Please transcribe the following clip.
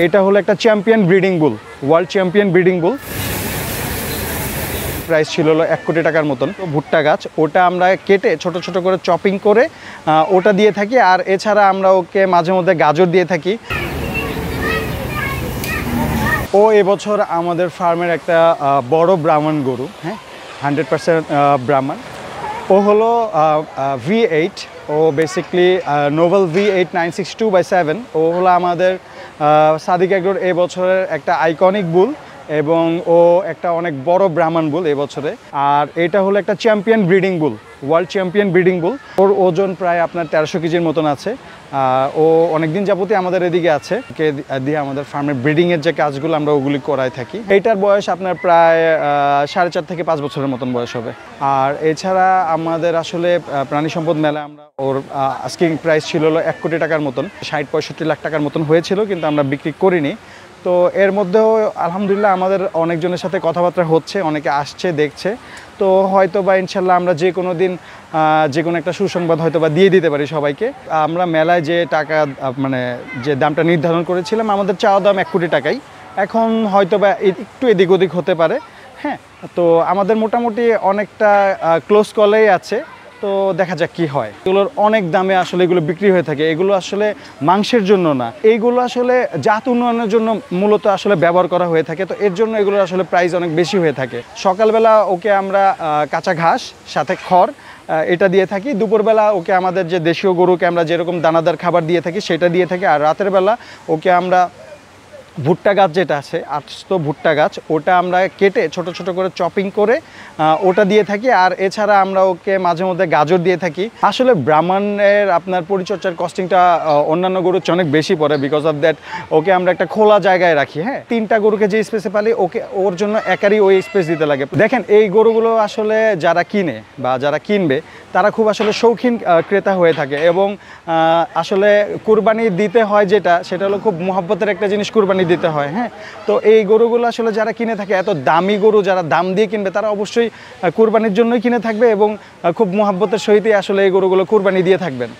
এটা হলো একটা চ্যাম্পিয়ন ব্রিডিং বুল, ওয়ার্ল্ড চ্যাম্পিয়ন ব্রিডিং বুল। প্রাইস ছিল হলো 1 কোটি টাকার মতন। তো ভুট্টা গাছ ওটা আমরা কেটে ছোট ছোট করে চপিং করে ওটা দিয়ে থাকি। আর এছাড়া আমরা ওকে মাঝে মধ্যে গাজর দিয়ে থাকি। ও এবছর আমাদের ফার্মের একটা বড় ব্রাহ্মণ গরু, হ্যাঁ, 100% ব্রাহ্মণ। ও হলো V8। ও বেসিকলি নোভেল V8 962/7। ও হলো আমাদের সাদিক এগ্রোর এবছরের একটা আইকনিক বুল এবং ও একটা অনেক বড় ব্রাহ্মণ বুল এবছরে। আর এটা হলো একটা চ্যাম্পিয়ন ব্রিডিং বুল, ওয়ার্ল্ড চ্যাম্পিয়ন ব্রিডিং বুল। ওর ওজন প্রায় আপনার 1300 কেজির মতন আছে। ও অনেকদিন যাবতই আমাদের এদিকে আছে, ওকে দিয়ে আমাদের ফার্মের ব্রিডিংয়ের যে কাজগুলো আমরা ওগুলি করাই থাকি। এইটার বয়স আপনার প্রায় 4.5 থেকে 5 বছরের মতন বয়স হবে। আর এছাড়া আমাদের আসলে প্রাণী সম্পদ মেলা আমরা ওর আস্কিং প্রাইস ছিল হলো 1 কোটি টাকার মতন, 60-65 লাখ টাকার মতন হয়েছিল, কিন্তু আমরা বিক্রি করিনি। তো এর মধ্যেও আলহামদুলিল্লাহ আমাদের অনেকজনের সাথে কথাবার্তা হচ্ছে, অনেকে আসছে দেখছে। তো হয়তো বা ইনশাল্লাহ আমরা যে কোনো দিন যে কোনো একটা সুসংবাদ হয়তো বা দিয়ে দিতে পারি সবাইকে। আমরা মেলায় যে টাকা মানে যে দামটা নির্ধারণ করেছিলাম, আমাদের চাওয়া দাম 1 কোটি টাকাই। এখন হয়তো বা একটু এদিক ওদিক হতে পারে, হ্যাঁ। তো আমাদের মোটামুটি অনেকটা ক্লোজ কলেই আছে। তো দেখা যাক কি হয়। এগুলোর অনেক দামে আসলে এগুলো বিক্রি হয়ে থাকে। এগুলো আসলে মাংসের জন্য না, এইগুলো আসলে জাত উন্নয়নের জন্য মূলত আসলে ব্যবহার করা হয়ে থাকে। তো এর জন্য এগুলোর আসলে প্রাইস অনেক বেশি হয়ে থাকে। সকালবেলা ওকে আমরা কাঁচা ঘাস সাথে খড় এটা দিয়ে থাকি। দুপুরবেলা ওকে আমাদের যে দেশীয় গরুকে আমরা যেরকম দানাদার খাবার দিয়ে থাকি সেটা দিয়ে থাকি। আর রাতের বেলা ওকে আমরা ভুট্টা গাছ যেটা আছে, আস্ত ভুট্টা গাছ, ওটা আমরা কেটে ছোট ছোট করে চপিং করে ওটা দিয়ে থাকি। আর এছাড়া আমরা ওকে মাঝে মধ্যে গাজর দিয়ে থাকি। আসলে ব্রাহ্মণের আপনার পরিচর্যার কস্টিংটা অন্যান্য গরুর চেয়ে অনেক বেশি পড়ে। বিকজ অফ দ্যাট ওকে আমরা একটা খোলা জায়গায় রাখি, হ্যাঁ। 3টা গরুকে যে স্পেসে পালি ওকে ওর জন্য একারই ওই স্পেস দিতে লাগে। দেখেন এই গরুগুলো আসলে যারা কিনে বা যারা কিনবে তারা খুব আসলে শৌখিন ক্রেতা হয়ে থাকে। এবং আসলে কুরবানি দিতে হয় যেটা, সেটা হলো খুব মহব্বতের একটা জিনিস কুরবানি দিতে হয়, হ্যাঁ। তো এই গরুগুলো আসলে যারা কিনে থাকে, এত দামি গরু যারা দাম দিয়ে কিনবে, তারা অবশ্যই কুরবানির জন্যই কিনে থাকবে এবং খুব মহব্বতের সহিতই আসলে এই গরুগুলো কুরবানি দিয়ে থাকবেন।